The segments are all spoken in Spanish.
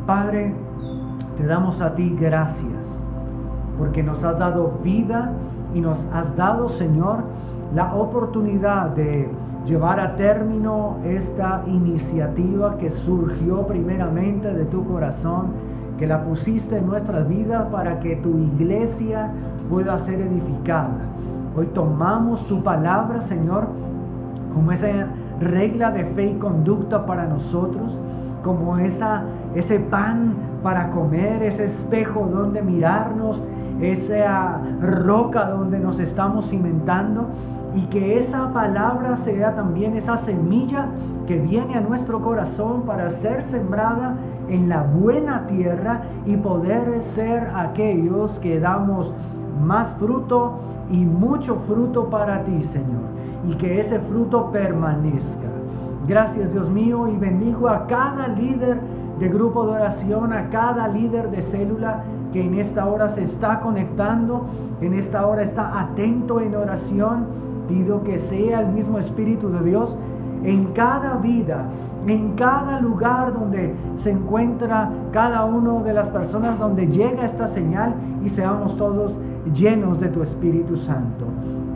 Padre, te damos a ti gracias, porque nos has dado vida y nos has dado, Señor, la oportunidad de llevar a término esta iniciativa que surgió primeramente de tu corazón, que la pusiste en nuestras vidas para que tu iglesia pueda ser edificada. Hoy tomamos tu palabra, Señor, como esa regla de fe y conducta para nosotros, como ese pan para comer, ese espejo donde mirarnos, esa roca donde nos estamos cimentando, y que esa palabra sea también esa semilla que viene a nuestro corazón para ser sembrada en la buena tierra y poder ser aquellos que damos más fruto y mucho fruto para ti, Señor, y que ese fruto permanezca. Gracias, Dios mío, y bendigo a cada líder de grupo de oración, a cada líder de célula que en esta hora se está conectando, en esta hora está atento en oración. Pido que sea el mismo Espíritu de Dios en cada vida, en cada lugar donde se encuentra cada una de las personas, donde llega esta señal, y seamos todos llenos de tu Espíritu Santo.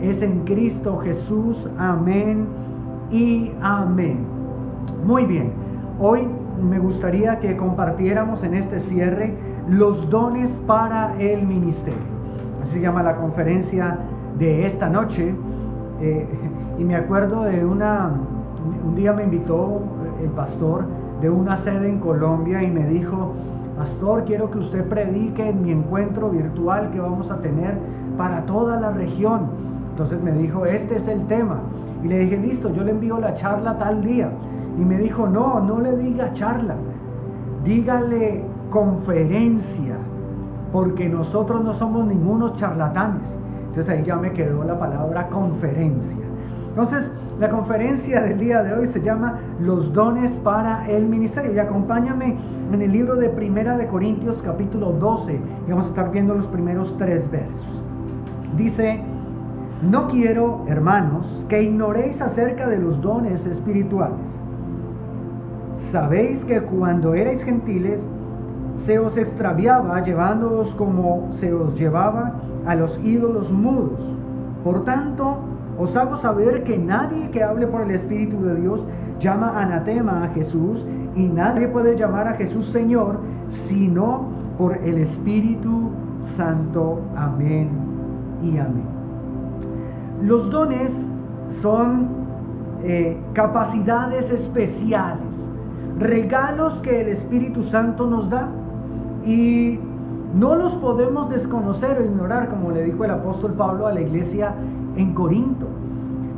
Es en Cristo Jesús. Amén y amén. Muy bien, hoy me gustaría que compartiéramos en este cierre los dones para el ministerio. Así se llama la conferencia de esta noche. Y me acuerdo de un día me invitó el pastor de una sede en Colombia y me dijo: pastor, quiero que usted predique en mi encuentro virtual que vamos a tener para toda la región. Entonces me dijo: este es el tema. Y le dije: listo, yo le envío la charla tal día. Y me dijo: no le diga charla, dígale conferencia, porque nosotros no somos ningunos charlatanes. Entonces ahí ya me quedó la palabra conferencia. Entonces la conferencia del día de hoy se llama Los dones para el ministerio. Y acompáñame en el libro de Primera de Corintios capítulo 12. Y vamos a estar viendo los primeros 3 versos. Dice: no quiero, hermanos, que ignoréis acerca de los dones espirituales. Sabéis que cuando erais gentiles se os extraviaba, llevándoos como se os llevaba a los ídolos mudos. Por tanto, os hago saber que nadie que hable por el Espíritu de Dios llama anatema a Jesús, y nadie puede llamar a Jesús Señor sino por el Espíritu Santo. Amén y amén. Los dones son capacidades especiales, regalos que el Espíritu Santo nos da, y no los podemos desconocer o ignorar, como le dijo el apóstol Pablo a la iglesia en Corinto.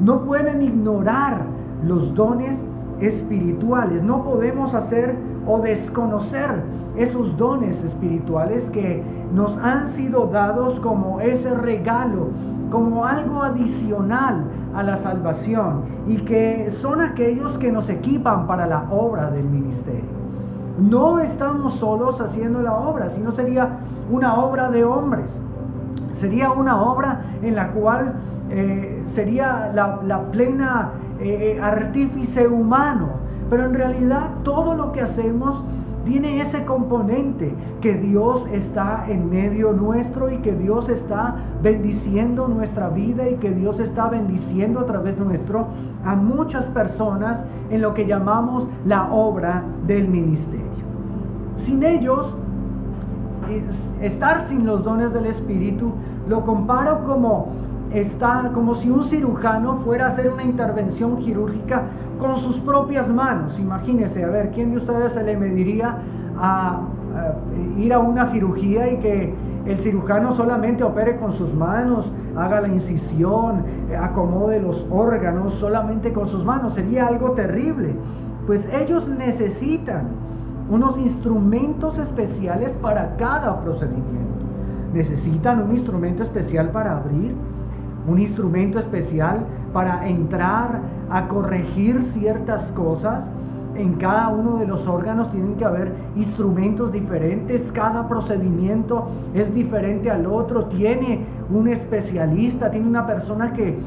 No pueden ignorar los dones espirituales. No podemos hacer o desconocer esos dones espirituales que nos han sido dados como ese regalo, como algo adicional a la salvación, y que son aquellos que nos equipan para la obra del ministerio. No estamos solos haciendo la obra, sino sería una obra de hombres. Sería una obra en la cual sería la plena artífice humano. Pero en realidad todo lo que hacemos tiene ese componente, que Dios está en medio nuestro, y que Dios está bendiciendo nuestra vida, y que Dios está bendiciendo a través nuestro a muchas personas en lo que llamamos la obra del ministerio. Sin ellos, estar sin los dones del Espíritu, lo comparo como si un cirujano fuera a hacer una intervención quirúrgica con sus propias manos. Imagínense, a ver, ¿quién de ustedes se le mediría a ir a una cirugía y que el cirujano solamente opere con sus manos, haga la incisión, acomode los órganos solamente con sus manos? Sería algo terrible. Pues ellos necesitan unos instrumentos especiales para cada procedimiento. Necesitan un instrumento especial para abrir, un instrumento especial para entrar a corregir ciertas cosas. En cada uno de los órganos tienen que haber instrumentos diferentes. Cada procedimiento es diferente al otro. Tiene un especialista, tiene una persona que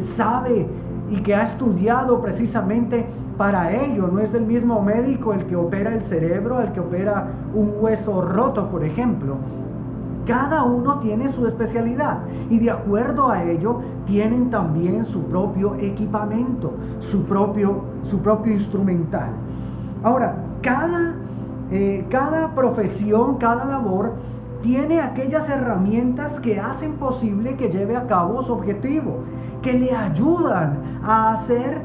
sabe y que ha estudiado precisamente para ello. No es el mismo médico el que opera el cerebro, el que opera un hueso roto, por ejemplo. Cada uno tiene su especialidad y de acuerdo a ello tienen también su propio equipamiento, su propio instrumental. Ahora, cada profesión, cada labor tiene aquellas herramientas que hacen posible que lleve a cabo su objetivo, que le ayudan a hacer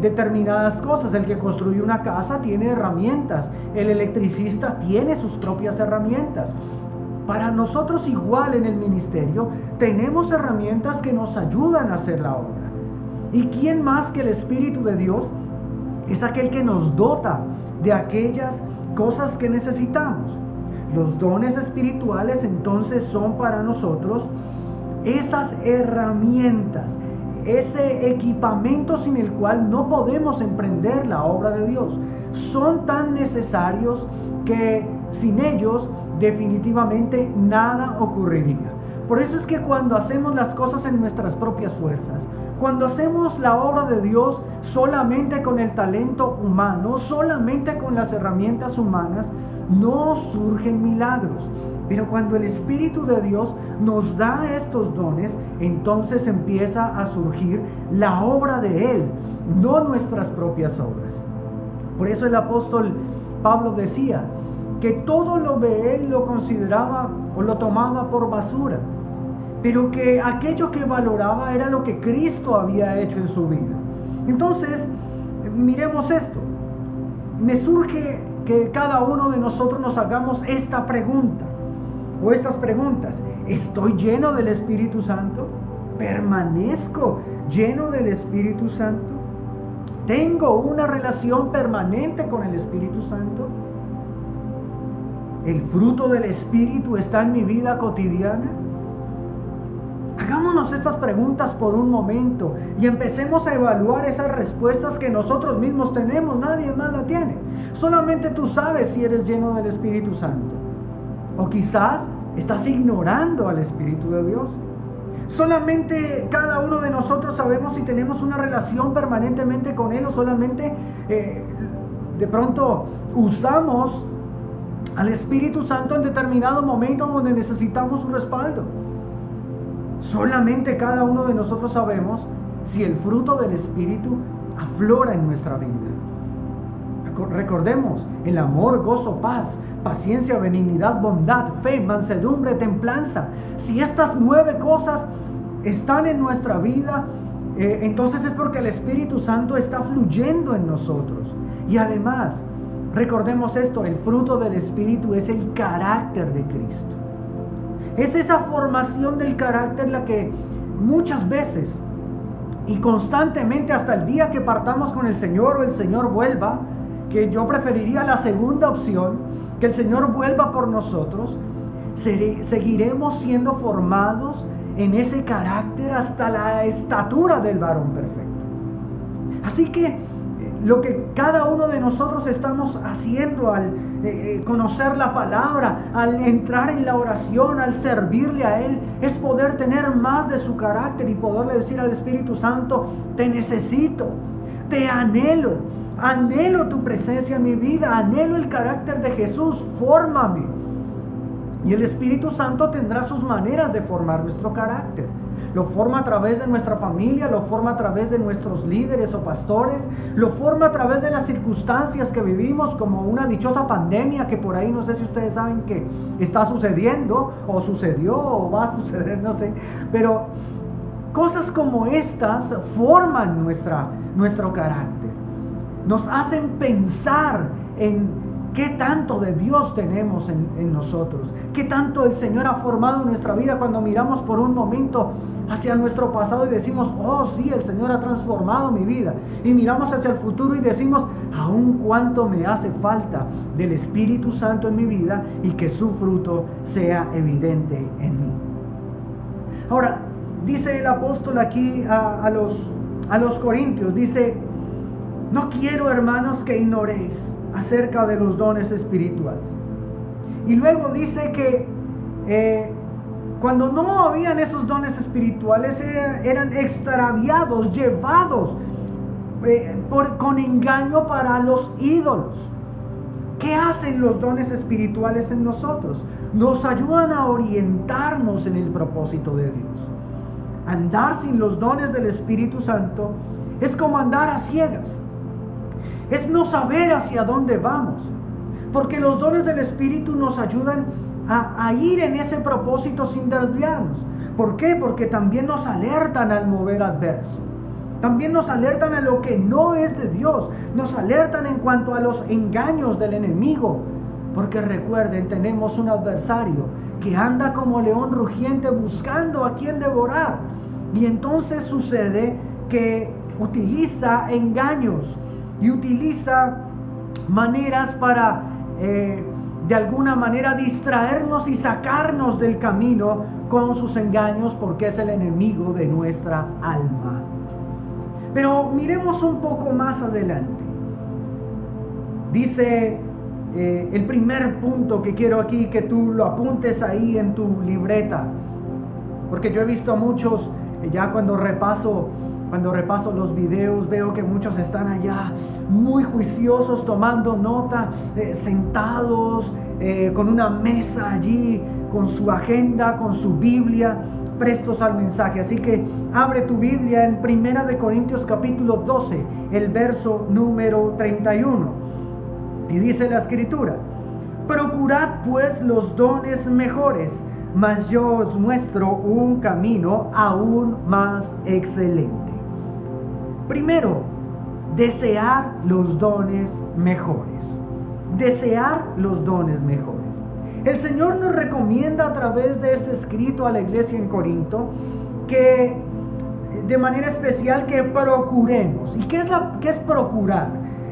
determinadas cosas. El que construye una casa tiene herramientas, el electricista tiene sus propias herramientas. Para nosotros igual en el ministerio tenemos herramientas que nos ayudan a hacer la obra. ¿Y quién más que el Espíritu de Dios es aquel que nos dota de aquellas cosas que necesitamos? Los dones espirituales entonces son para nosotros esas herramientas, ese equipamiento sin el cual no podemos emprender la obra de Dios. Son tan necesarios que sin ellos definitivamente nada ocurriría. Por eso es que cuando hacemos las cosas en nuestras propias fuerzas, cuando hacemos la obra de Dios solamente con el talento humano, solamente con las herramientas humanas, no surgen milagros. Pero cuando el Espíritu de Dios nos da estos dones, entonces empieza a surgir la obra de Él, no nuestras propias obras. Por eso el apóstol Pablo decía que todo lo de él lo consideraba o lo tomaba por basura, pero que aquello que valoraba era lo que Cristo había hecho en su vida. Entonces, miremos esto. Me surge que cada uno de nosotros nos hagamos esta pregunta o estas preguntas. ¿Estoy lleno del Espíritu Santo? ¿Permanezco lleno del Espíritu Santo? ¿Tengo una relación permanente con el Espíritu Santo? ¿El fruto del Espíritu está en mi vida cotidiana? Hagámonos estas preguntas por un momento y empecemos a evaluar esas respuestas que nosotros mismos tenemos. Nadie más la tiene. Solamente tú sabes si eres lleno del Espíritu Santo. O quizás estás ignorando al Espíritu de Dios. Solamente cada uno de nosotros sabemos si tenemos una relación permanentemente con Él o solamente de pronto usamos al Espíritu Santo en determinado momento donde necesitamos un respaldo. Solamente cada uno de nosotros sabemos si el fruto del Espíritu aflora en nuestra vida. Recordemos el amor, gozo, paz, paciencia, benignidad, bondad, fe, mansedumbre, templanza. Si estas 9 cosas están en nuestra vida, entonces es porque el Espíritu Santo está fluyendo en nosotros. Y además, recordemos esto, el fruto del Espíritu es el carácter de Cristo. Es esa formación del carácter la que muchas veces y constantemente hasta el día que partamos con el Señor o el Señor vuelva, que yo preferiría la segunda opción, que el Señor vuelva por nosotros, seguiremos siendo formados en ese carácter hasta la estatura del varón perfecto. Así que lo que cada uno de nosotros estamos haciendo al conocer la palabra, al entrar en la oración, al servirle a Él, es poder tener más de su carácter y poderle decir al Espíritu Santo: te necesito, te anhelo, anhelo tu presencia en mi vida, anhelo el carácter de Jesús, fórmame. Y el Espíritu Santo tendrá sus maneras de formar nuestro carácter. Lo forma a través de nuestra familia, lo forma a través de nuestros líderes o pastores, lo forma a través de las circunstancias que vivimos, como una dichosa pandemia que por ahí no sé si ustedes saben que está sucediendo, o sucedió, o va a suceder, no sé. Pero cosas como estas forman nuestro carácter. Nos hacen pensar en qué tanto de Dios tenemos en nosotros, qué tanto el Señor ha formado en nuestra vida cuando miramos por un momento hacia nuestro pasado y decimos: oh sí, el Señor ha transformado mi vida. Y miramos hacia el futuro y decimos: aún cuánto me hace falta del Espíritu Santo en mi vida y que su fruto sea evidente en mí. Ahora, dice el apóstol aquí a los corintios, dice: no quiero, hermanos, que ignoréis acerca de los dones espirituales. Y luego dice que cuando no habían esos dones espirituales, eran extraviados, llevados con engaño para los ídolos. ¿Qué hacen los dones espirituales en nosotros? Nos ayudan a orientarnos en el propósito de Dios. Andar sin los dones del Espíritu Santo es como andar a ciegas. Es no saber hacia dónde vamos. Porque los dones del Espíritu nos ayudan a ir en ese propósito sin desviarnos. ¿Por qué? Porque también nos alertan al mover adverso. También nos alertan a lo que no es de Dios. Nos alertan en cuanto a los engaños del enemigo. Porque recuerden, tenemos un adversario que anda como león rugiente buscando a quien devorar. Y entonces sucede que utiliza engaños y utiliza maneras para de alguna manera distraernos y sacarnos del camino con sus engaños, porque es el enemigo de nuestra alma. Pero miremos un poco más adelante. Dice el primer punto que quiero aquí que tú lo apuntes ahí en tu libreta, porque yo he visto a muchos, ya cuando repaso los videos, veo que muchos están allá muy juiciosos, tomando nota, sentados con una mesa allí, con su agenda, con su Biblia, prestos al mensaje. Así que abre tu Biblia en 1 Corintios capítulo 12, el verso número 31. Y dice la Escritura: procurad pues los dones mejores, mas yo os muestro un camino aún más excelente. Primero, desear los dones mejores. Desear los dones mejores. El Señor nos recomienda a través de este escrito a la iglesia en Corinto que de manera especial que procuremos. ¿Y qué es procurar?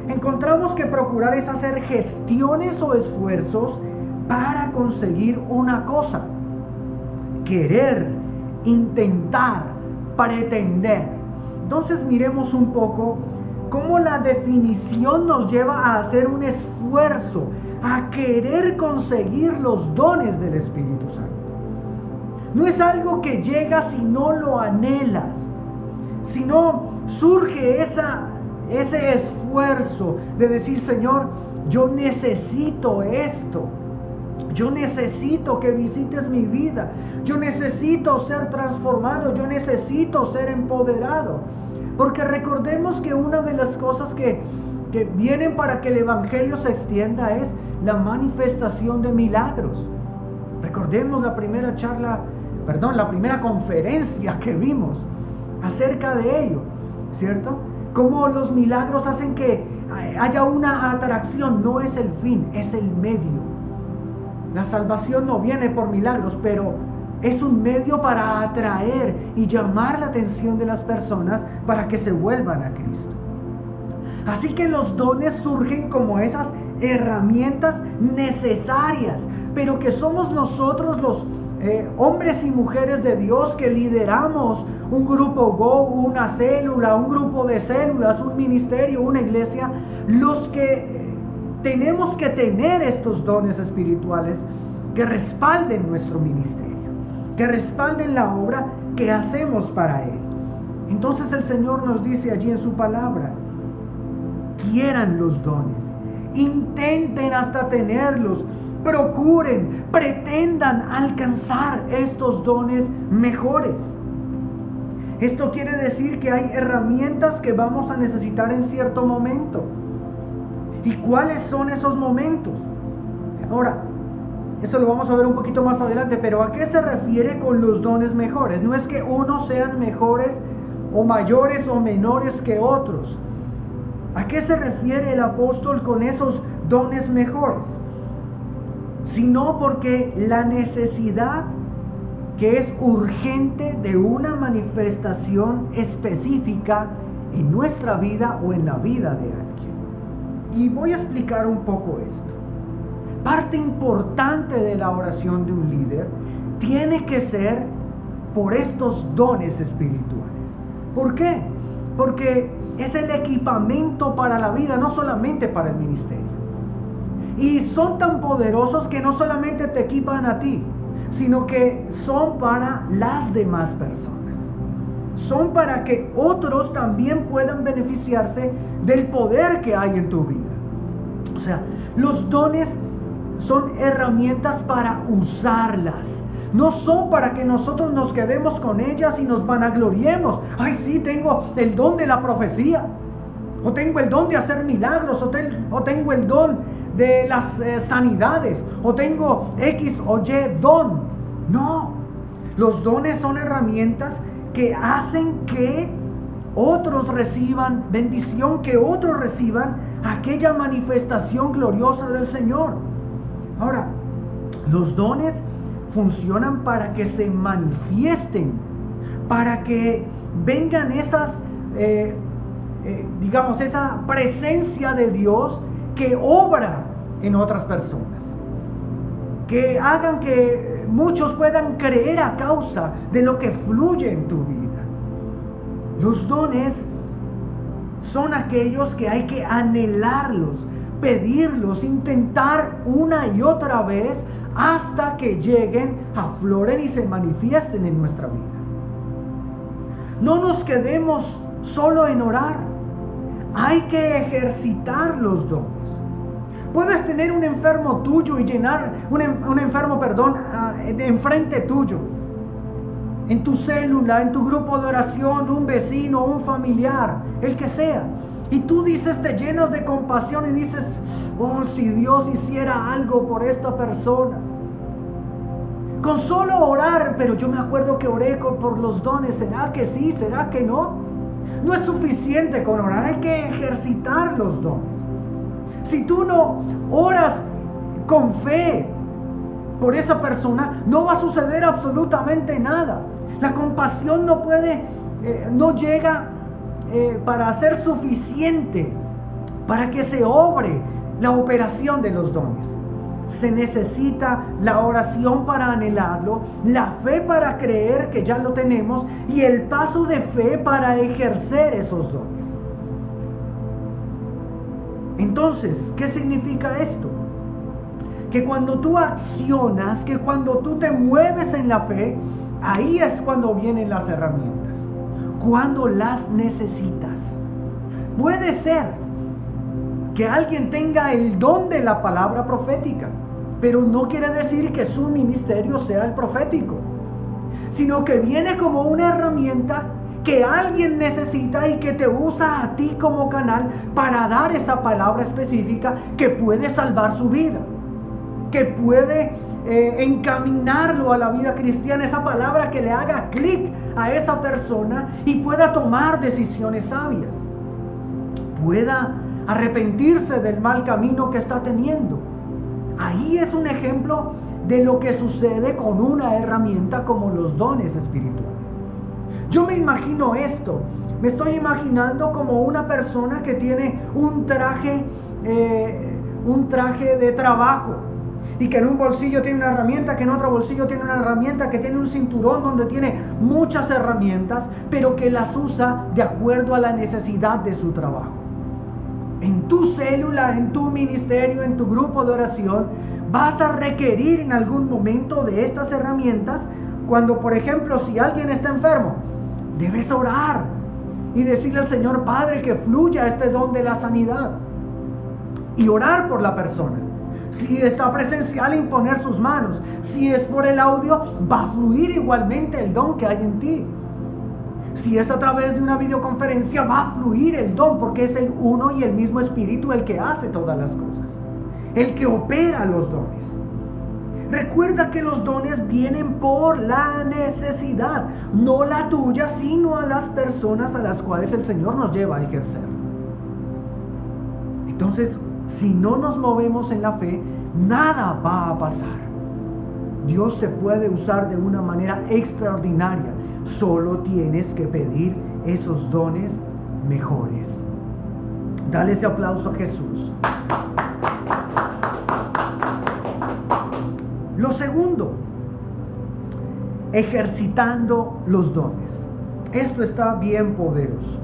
Encontramos que procurar es hacer gestiones o esfuerzos para conseguir una cosa. Querer, intentar, pretender. Entonces miremos un poco cómo la definición nos lleva a hacer un esfuerzo, a querer conseguir los dones del Espíritu Santo. No es algo que llega si no lo anhelas, si no surge ese esfuerzo de decir: Señor, yo necesito esto. Yo necesito que visites mi vida. Yo necesito ser transformado. Yo necesito ser empoderado. Porque recordemos que una de las cosas que vienen para que el evangelio se extienda es la manifestación de milagros. Recordemos la primera conferencia que vimos acerca de ello, ¿cierto? Cómo los milagros hacen que haya una atracción. No es el fin, es el medio. La salvación no viene por milagros, pero es un medio para atraer y llamar la atención de las personas para que se vuelvan a Cristo. Así que los dones surgen como esas herramientas necesarias, pero que somos nosotros los hombres y mujeres de Dios que lideramos un grupo Go, una célula, un grupo de células, un ministerio, una iglesia, los que tenemos que tener estos dones espirituales que respalden nuestro ministerio, que respalden la obra que hacemos para Él. Entonces el Señor nos dice allí en su palabra: quieran los dones, intenten hasta tenerlos, procuren, pretendan alcanzar estos dones mejores. Esto quiere decir que hay herramientas que vamos a necesitar en cierto momento. ¿Y cuáles son esos momentos? Ahora, eso lo vamos a ver un poquito más adelante, pero ¿a qué se refiere con los dones mejores? No es que unos sean mejores o mayores o menores que otros. ¿A qué se refiere el apóstol con esos dones mejores? Sino porque la necesidad que es urgente de una manifestación específica en nuestra vida o en la vida de alguien. Y voy a explicar un poco esto. Parte importante de la oración de un líder tiene que ser por estos dones espirituales. ¿Por qué? Porque es el equipamiento para la vida, no solamente para el ministerio. Y son tan poderosos que no solamente te equipan a ti, sino que son para las demás personas. Son para que otros también puedan beneficiarse del poder que hay en tu vida. O sea, los dones son herramientas para usarlas. No son para que nosotros nos quedemos con ellas y nos vanagloriemos. Ay, sí, tengo el don de la profecía. O tengo el don de hacer milagros. O tengo el don de las sanidades. O tengo X o Y don. No. Los dones son herramientas que hacen que otros reciban bendición, que otros reciban aquella manifestación gloriosa del Señor. Ahora, los dones funcionan para que se manifiesten, para que vengan esas, esa presencia de Dios que obra en otras personas, que hagan que muchos puedan creer a causa de lo que fluye en tu vida. Los dones son aquellos que hay que anhelarlos, pedirlos, intentar una y otra vez hasta que lleguen, afloren y se manifiesten en nuestra vida. No nos quedemos solo en orar. Hay que ejercitar los dones. Puedes tener un enfermo tuyo y llenar un enfermo, enfrente tuyo, en tu célula, en tu grupo de oración, un vecino, un familiar, el que sea. Y tú dices, te llenas de compasión y dices, oh, si Dios hiciera algo por esta persona. Con solo orar, pero yo me acuerdo que oré por los dones. ¿Será que sí? ¿Será que no? No es suficiente con orar, hay que ejercitar los dones. Si tú no oras con fe por esa persona, no va a suceder absolutamente nada. La compasión no llega para ser suficiente para que se obre la operación de los dones. Se necesita la oración para anhelarlo, la fe para creer que ya lo tenemos y el paso de fe para ejercer esos dones. Entonces, ¿qué significa esto? Que cuando tú accionas, que cuando tú te mueves en la fe, ahí es cuando vienen las herramientas, cuando las necesitas. Puede ser que alguien tenga el don de la palabra profética, pero no quiere decir que su ministerio sea el profético, sino que viene como una herramienta que alguien necesita y que te usa a ti como canal para dar esa palabra específica que puede salvar su vida, que puede encaminarlo a la vida cristiana, esa palabra que le haga clic a esa persona y pueda tomar decisiones sabias, pueda arrepentirse del mal camino que está teniendo. Ahí es un ejemplo de lo que sucede con una herramienta como los dones espirituales. Yo me imagino esto, me estoy imaginando como una persona que tiene un traje de trabajo y que en un bolsillo tiene una herramienta, que en otro bolsillo tiene una herramienta, que tiene un cinturón donde tiene muchas herramientas, pero que las usa de acuerdo a la necesidad de su trabajo. En tu célula, en tu ministerio, en tu grupo de oración, vas a requerir en algún momento de estas herramientas. Cuando, por ejemplo, si alguien está enfermo, debes orar y decirle al Señor, Padre, que fluya este don de la sanidad, y orar por la persona. Si está presencial, imponer sus manos. Si es por el audio, va a fluir igualmente el don que hay en ti. Si es a través de una videoconferencia, va a fluir el don, porque es el uno y el mismo Espíritu el que hace todas las cosas, el que opera los dones. Recuerda que los dones vienen por la necesidad, no la tuya, sino a las personas a las cuales el Señor nos lleva a ejercer. Entonces, si no nos movemos en la fe, nada va a pasar. Dios te puede usar de una manera extraordinaria. Solo tienes que pedir esos dones mejores. Dale ese aplauso a Jesús. Lo segundo, ejercitando los dones. Esto está bien poderoso.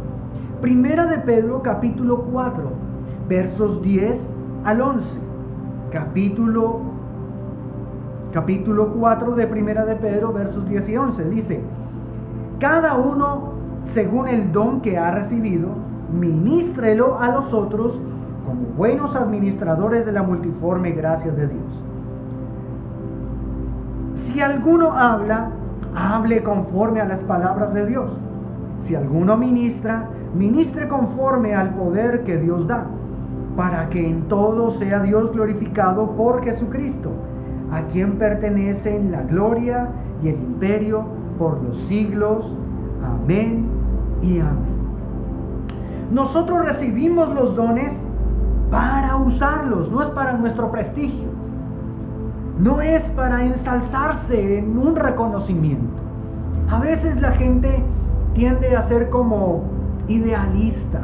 Primera de Pedro, capítulo 4, versos 10 al 11. Capítulo capítulo 4 de Primera de Pedro, versos 10 y 11. Dice: cada uno según el don que ha recibido, ministrelo a los otros como buenos administradores de la multiforme gracia de Dios. Si alguno habla, hable conforme a las palabras de Dios. Si alguno ministra, ministre conforme al poder que Dios da, para que en todo sea Dios glorificado por Jesucristo, a quien pertenecen la gloria y el imperio por los siglos. Amén y amén. Nosotros recibimos los dones para usarlos, no es para nuestro prestigio, no es para ensalzarse en un reconocimiento. A veces la gente tiende a ser como idealista.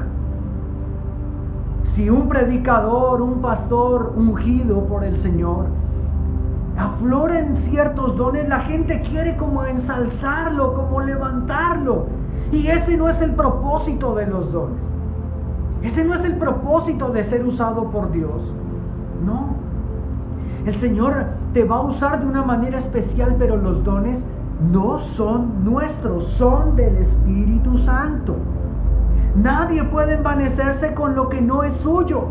Si un predicador, un pastor ungido por el Señor, afloren ciertos dones, la gente quiere como ensalzarlo, como levantarlo. Y ese no es el propósito de los dones. Ese no es el propósito de ser usado por Dios. No. El Señor te va a usar de una manera especial, pero los dones no son nuestros, son del Espíritu Santo. Nadie puede envanecerse con lo que no es suyo.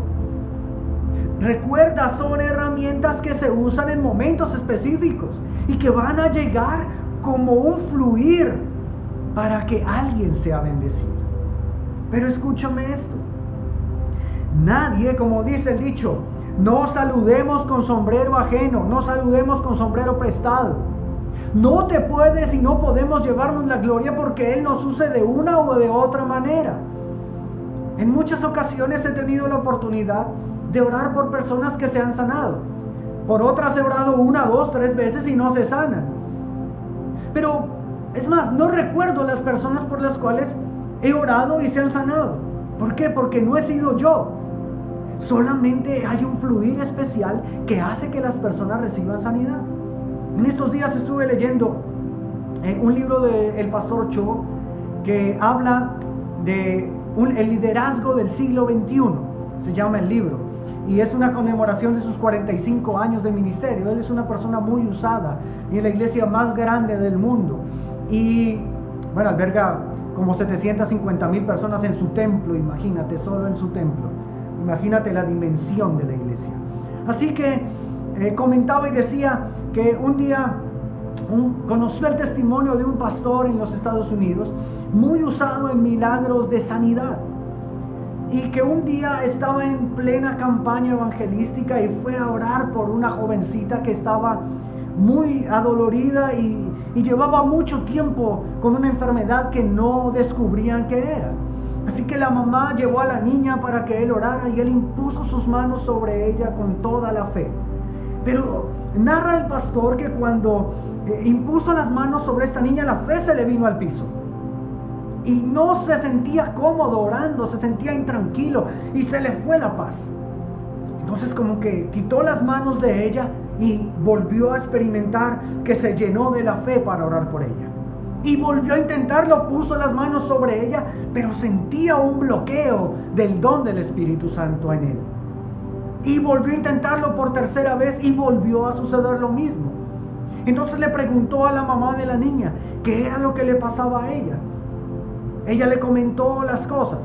Recuerda, son herramientas que se usan en momentos específicos y que van a llegar como un fluir para que alguien sea bendecido. Pero escúchame esto. Nadie, como dice el dicho, no saludemos con sombrero ajeno, no saludemos con sombrero prestado. No te puedes y no podemos llevarnos la gloria porque Él nos use de una o de otra manera. En muchas ocasiones he tenido la oportunidad de orar por personas que se han sanado. Por otras he orado 1, 2, 3 veces y no se sanan. Pero es más, no recuerdo las personas por las cuales he orado y se han sanado. ¿Por qué? Porque no he sido yo. Solamente hay un fluir especial que hace que las personas reciban sanidad. En estos días estuve leyendo un libro del pastor Cho que habla de el liderazgo del siglo XXI. Se llama el libro. Y es una conmemoración de sus 45 años de ministerio. Él es una persona muy usada y en la iglesia más grande del mundo. Y bueno, alberga como 750,000 personas en su templo. Imagínate, solo en su templo. Imagínate la dimensión de la iglesia. Así que comentaba y decía que un día conoció el testimonio de un pastor en los Estados Unidos, muy usado en milagros de sanidad. Y que un día estaba en plena campaña evangelística y fue a orar por una jovencita que estaba muy adolorida y llevaba mucho tiempo con una enfermedad que no descubrían qué era. Así que la mamá llevó a la niña para que él orara y él impuso sus manos sobre ella con toda la fe. Pero narra el pastor que cuando impuso las manos sobre esta niña, la fe se le vino al piso. Y no se sentía cómodo orando, se sentía intranquilo y se le fue la paz. Entonces como que quitó las manos de ella y volvió a experimentar que se llenó de la fe para orar por ella. Y volvió a intentarlo, puso las manos sobre ella, pero sentía un bloqueo del don del Espíritu Santo en él. Y volvió a intentarlo por tercera vez y volvió a suceder lo mismo. Entonces le preguntó a la mamá de la niña qué era lo que le pasaba a ella. Ella le comentó las cosas.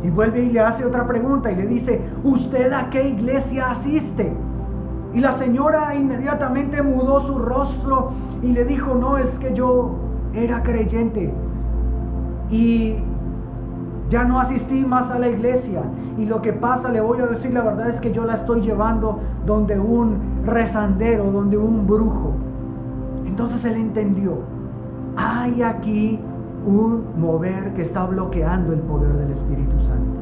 Y vuelve y le hace otra pregunta y le dice: ¿usted a qué iglesia asiste? Y la señora inmediatamente mudó su rostro y le dijo: no, es que yo era creyente y ya no asistí más a la iglesia. Y lo que pasa, le voy a decir la verdad, es que yo la estoy llevando donde un rezandero, donde un brujo. Entonces él entendió: hay aquí un mover que está bloqueando el poder del Espíritu Santo.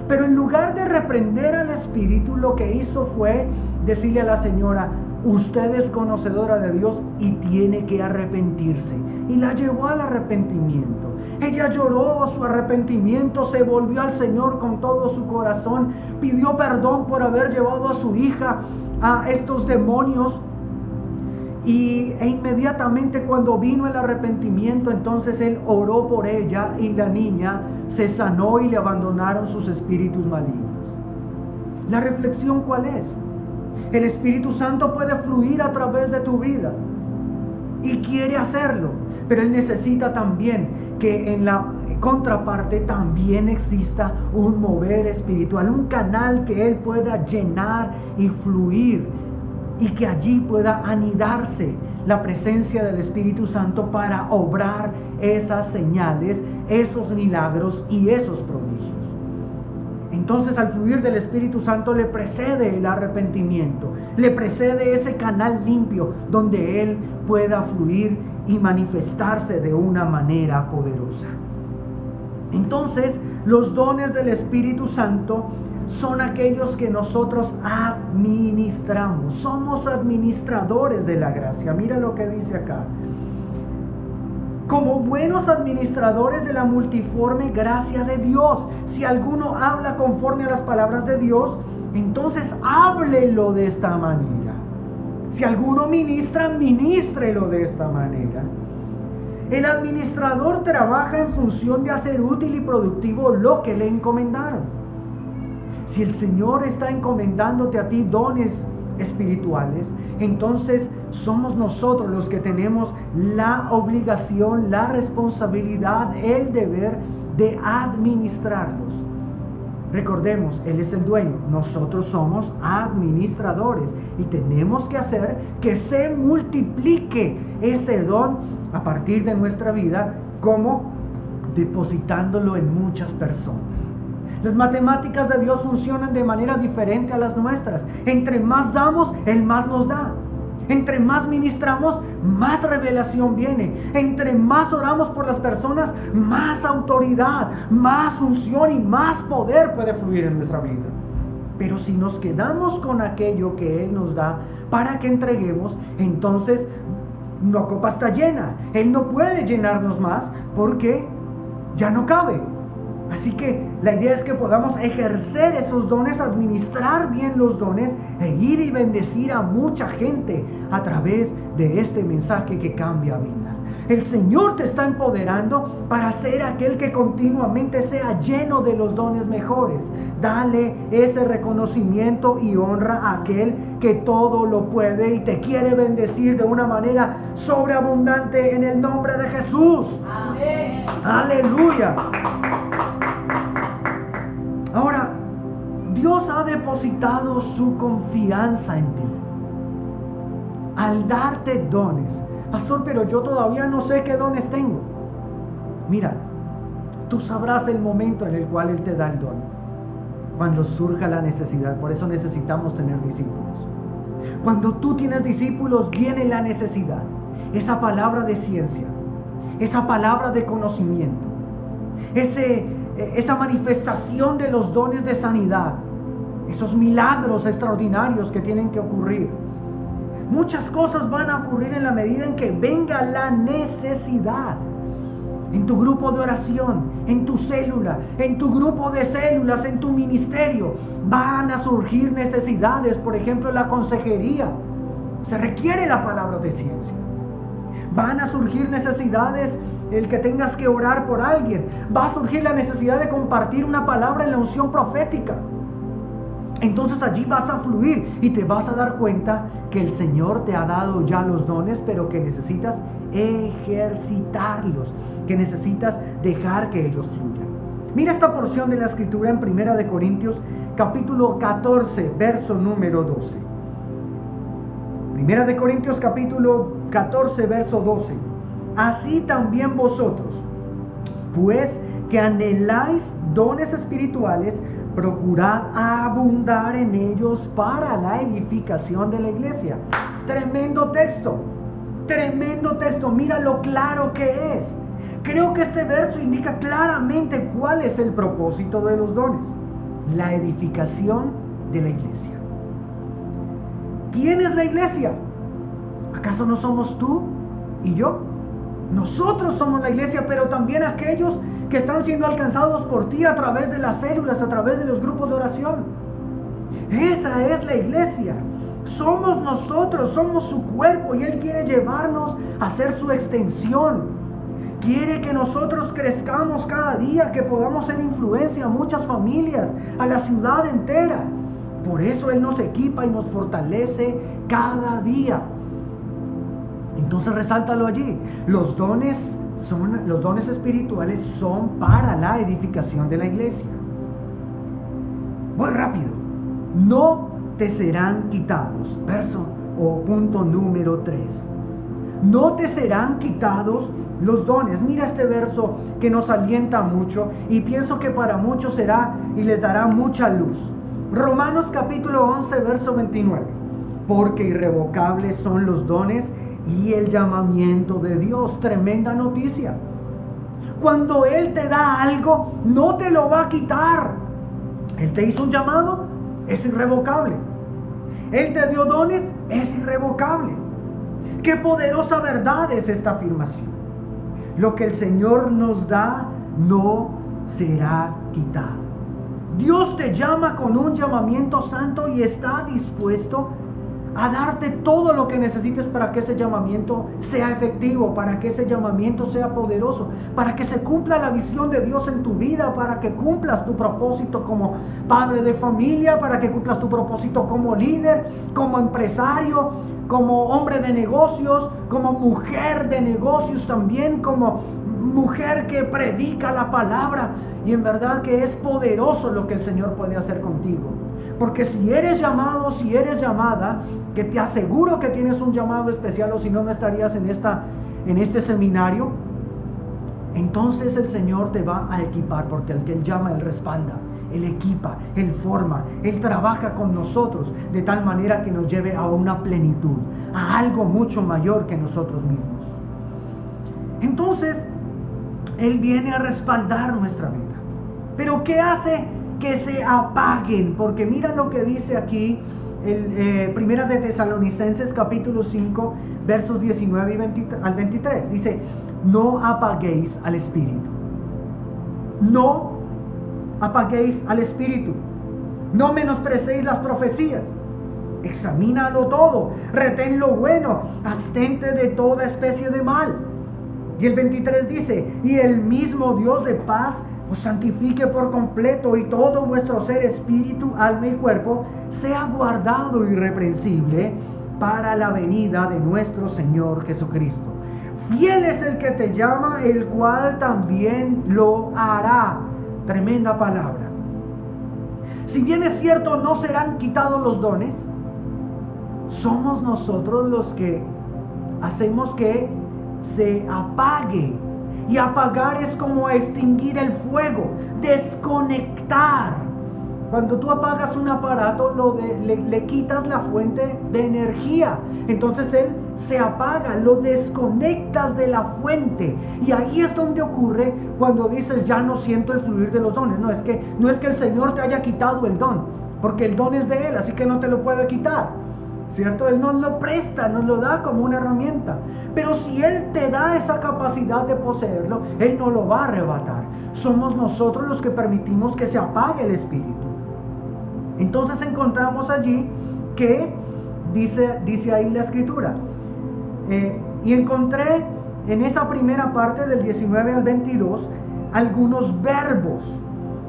Pero en lugar de reprender al Espíritu, lo que hizo fue decirle a la señora: usted es conocedora de Dios y tiene que arrepentirse. Y la llevó al arrepentimiento. Ella lloró su arrepentimiento, se volvió al Señor con todo su corazón, pidió perdón por haber llevado a su hija a estos demonios. E inmediatamente cuando vino el arrepentimiento, entonces él oró por ella y la niña se sanó y le abandonaron sus espíritus malignos. La reflexión, ¿cuál es? El Espíritu Santo puede fluir a través de tu vida y quiere hacerlo, pero Él necesita también que en la contraparte también exista un mover espiritual, un canal que Él pueda llenar y fluir, y que allí pueda anidarse la presencia del Espíritu Santo para obrar esas señales, esos milagros y esos prodigios. Entonces, al fluir del Espíritu Santo le precede el arrepentimiento, le precede ese canal limpio donde Él pueda fluir y manifestarse de una manera poderosa. Entonces, los dones del Espíritu Santo son aquellos que nosotros administramos. Somos administradores de la gracia. Mira lo que dice acá. Como buenos administradores de la multiforme gracia de Dios. Si alguno habla conforme a las palabras de Dios, entonces háblelo de esta manera. Si alguno ministra, ministrelo de esta manera. El administrador trabaja en función de hacer útil y productivo lo que le encomendaron. Si el Señor está encomendándote a ti dones espirituales, entonces somos nosotros los que tenemos la obligación, la responsabilidad, el deber de administrarlos. Recordemos, Él es el dueño, nosotros somos administradores y tenemos que hacer que se multiplique ese don a partir de nuestra vida, como depositándolo en muchas personas. Las matemáticas de Dios funcionan de manera diferente a las nuestras. Entre más damos, Él más nos da. Entre más ministramos, más revelación viene. Entre más oramos por las personas, más autoridad, más unción y más poder puede fluir en nuestra vida. Pero si nos quedamos con aquello que Él nos da para que entreguemos, entonces la copa está llena. Él no puede llenarnos más porque ya no cabe. Así que la idea es que podamos ejercer esos dones, administrar bien los dones e ir y bendecir a mucha gente a través de este mensaje que cambia vidas. El Señor te está empoderando para ser aquel que continuamente sea lleno de los dones mejores. Dale ese reconocimiento y honra a aquel que todo lo puede y te quiere bendecir de una manera sobreabundante en el nombre de Jesús. Amén. Aleluya. Ahora, Dios ha depositado su confianza en ti al darte dones. Pastor, pero yo todavía no sé qué dones tengo. Mira, tú sabrás el momento en el cual Él te da el don, cuando surja la necesidad. Por eso necesitamos tener discípulos. Cuando tú tienes discípulos, viene la necesidad. Esa palabra de ciencia, esa palabra de conocimiento, esa manifestación de los dones de sanidad, esos milagros extraordinarios que tienen que ocurrir. Muchas cosas van a ocurrir en la medida en que venga la necesidad. En tu grupo de oración, en tu célula, en tu grupo de células, en tu ministerio, van a surgir necesidades. Por ejemplo, la consejería. Se requiere la palabra de ciencia. Van a surgir necesidades, el que tengas que orar por alguien. Va a surgir la necesidad de compartir una palabra en la unción profética. Entonces allí vas a fluir y te vas a dar cuenta que el Señor te ha dado ya los dones, pero que necesitas ejercitarlos, que necesitas dejar que ellos fluyan. Mira esta porción de la escritura en 1 Corintios capítulo 14, verso número 12. 1 Corintios capítulo 14, verso 12. Así también vosotros, pues que anheláis dones espirituales, procurad abundar en ellos para la edificación de la iglesia. Tremendo texto, mira lo claro que es. Creo que este verso indica claramente cuál es el propósito de los dones: la edificación de la iglesia. ¿Quién es la iglesia? ¿Acaso no somos tú y yo? Nosotros somos la iglesia, pero también aquellos que están siendo alcanzados por ti a través de las células, a través de los grupos de oración. Esa es la iglesia. Somos nosotros, somos su cuerpo, y Él quiere llevarnos a ser su extensión. Quiere que nosotros crezcamos cada día, que podamos ser influencia a muchas familias, a la ciudad entera. Por eso Él nos equipa y nos fortalece cada día. Entonces resáltalo allí. Los dones espirituales son para la edificación de la iglesia. Voy rápido. No te serán quitados. Verso o punto número 3. No te serán quitados los dones. Mira este verso que nos alienta mucho y pienso que para muchos será y les dará mucha luz. Romanos capítulo 11, verso 29. Porque irrevocables son los dones y el llamamiento de Dios. Tremenda noticia. Cuando Él te da algo, no te lo va a quitar. Él te hizo un llamado, es irrevocable. Él te dio dones, es irrevocable. Qué poderosa verdad es esta afirmación. Lo que el Señor nos da no será quitado. Dios te llama con un llamamiento santo y está dispuesto a darte todo lo que necesites para que ese llamamiento sea efectivo, para que ese llamamiento sea poderoso, para que se cumpla la visión de Dios en tu vida, para que cumplas tu propósito como padre de familia, para que cumplas tu propósito como líder, como empresario, como hombre de negocios, como mujer de negocios también, como mujer que predica la palabra. Y en verdad que es poderoso lo que el Señor puede hacer contigo. Porque si eres llamado, si eres llamada, que te aseguro que tienes un llamado especial, o si no, no estarías en este seminario, entonces el Señor te va a equipar, porque el que Él llama, Él respalda, Él equipa, Él forma, Él trabaja con nosotros de tal manera que nos lleve a una plenitud, a algo mucho mayor que nosotros mismos. Entonces, Él viene a respaldar nuestra vida. Pero ¿qué hace que se apaguen? Porque mira lo que dice aquí Primera de Tesalonicenses capítulo 5 versos 19 al 23. Dice: no apaguéis al Espíritu. No apaguéis al Espíritu. No menosprecéis las profecías. Examínalo todo. Retén lo bueno. Abstente de toda especie de mal. Y el 23 dice: y el mismo Dios de paz os santifique por completo, y todo vuestro ser, espíritu, alma y cuerpo, sea guardado irreprensible para la venida de nuestro Señor Jesucristo. Fiel es el que te llama, el cual también lo hará. Tremenda palabra. Si bien es cierto, no serán quitados los dones, somos nosotros los que hacemos que se apague. Y apagar es como extinguir el fuego, desconectar. Cuando tú apagas un aparato, le quitas la fuente de energía. Entonces él se apaga, lo desconectas de la fuente. Y ahí es donde ocurre cuando dices: ya no siento el fluir de los dones. No es que el Señor te haya quitado el don, porque el don es de Él, así que no te lo puede quitar. ¿Cierto? Él nos lo presta, nos lo da como una herramienta. Pero si Él te da esa capacidad de poseerlo, Él no lo va a arrebatar. Somos nosotros los que permitimos que se apague el Espíritu. Entonces encontramos allí que dice ahí la Escritura. Y encontré en esa primera parte del 19 al 22 algunos verbos.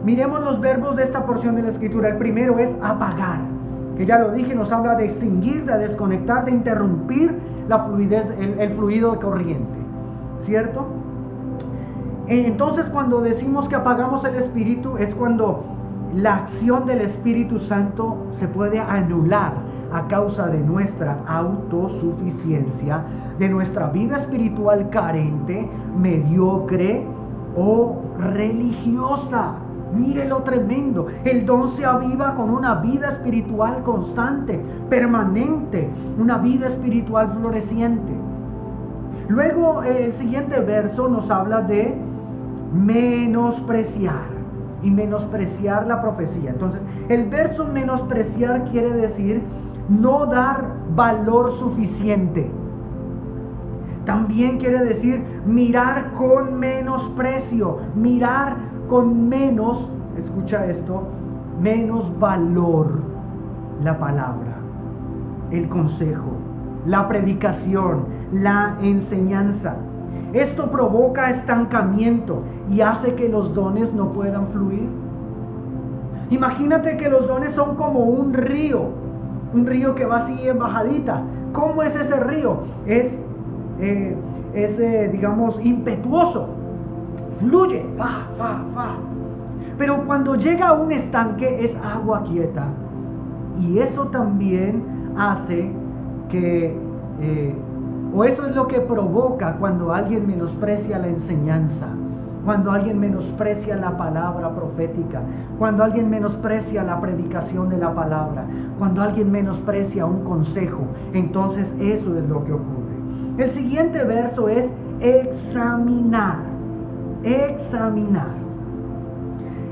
Miremos los verbos de esta porción de la Escritura. El primero es apagar, que ya lo dije, nos habla de extinguir, de desconectar, de interrumpir la fluidez, el fluido de corriente, ¿cierto? Entonces, cuando decimos que apagamos el Espíritu, es cuando la acción del Espíritu Santo se puede anular a causa de nuestra autosuficiencia, de nuestra vida espiritual carente, mediocre o religiosa. Mire lo tremendo. El don se aviva con una vida espiritual constante, permanente, una vida espiritual floreciente. Luego el siguiente verso nos habla de menospreciar y menospreciar la profecía. Entonces, el verso menospreciar quiere decir no dar valor suficiente. También quiere decir mirar con menosprecio, mirar con menos, escucha esto, menos valor la palabra, el consejo, la predicación, la enseñanza. Esto provoca estancamiento y hace que los dones no puedan fluir. Imagínate que los dones son como un río que va así en bajadita. ¿Cómo es ese río? Es digamos, impetuoso, fluye, va. Pero cuando llega a un estanque es agua quieta. Y eso también hace que, o eso es lo que provoca cuando alguien menosprecia la enseñanza, cuando alguien menosprecia la palabra profética, cuando alguien menosprecia la predicación de la palabra, cuando alguien menosprecia un consejo. Entonces eso es lo que ocurre. El siguiente verso es examinar.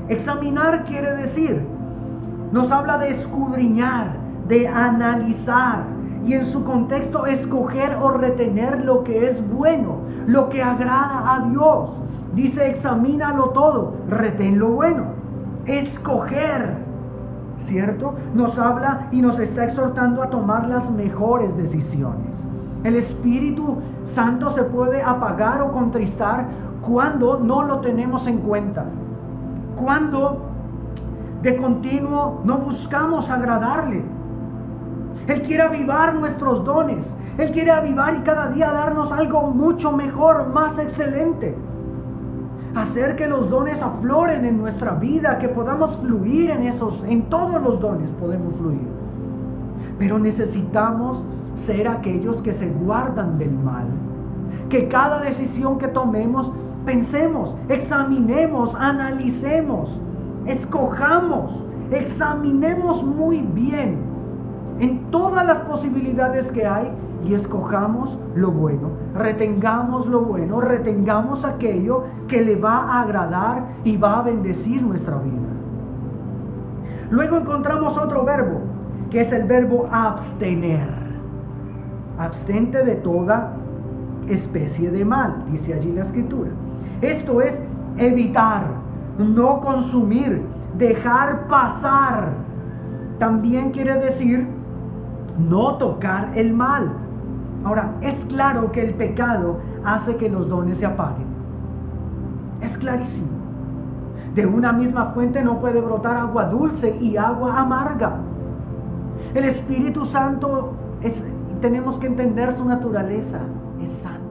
Examinar quiere decir, nos habla de escudriñar, de analizar, y en su contexto escoger o retener lo que es bueno, lo que agrada a Dios. Dice, examínalo todo, retén lo bueno. Escoger, ¿cierto? Nos habla y nos está exhortando a tomar las mejores decisiones. El Espíritu Santo se puede apagar o contristar cuando no lo tenemos en cuenta, cuando de continuo no buscamos agradarle. Él quiere avivar nuestros dones, Él quiere avivar y cada día darnos algo mucho mejor, más excelente. Hacer que los dones afloren en nuestra vida, que podamos fluir en todos los dones podemos fluir. Pero necesitamos ser aquellos que se guardan del mal, que cada decisión que tomemos, pensemos, examinemos, analicemos, escojamos, examinemos muy bien en todas las posibilidades que hay y escojamos lo bueno, retengamos lo bueno, retengamos aquello que le va a agradar y va a bendecir nuestra vida. Luego encontramos otro verbo, que es el verbo abstener. Abstente de toda especie de mal, dice allí la Escritura. Esto es evitar, no consumir, dejar pasar. También quiere decir no tocar el mal. Ahora, es claro que el pecado hace que los dones se apaguen. Es clarísimo. De una misma fuente no puede brotar agua dulce y agua amarga. El Espíritu Santo tenemos que entender su naturaleza, es santo.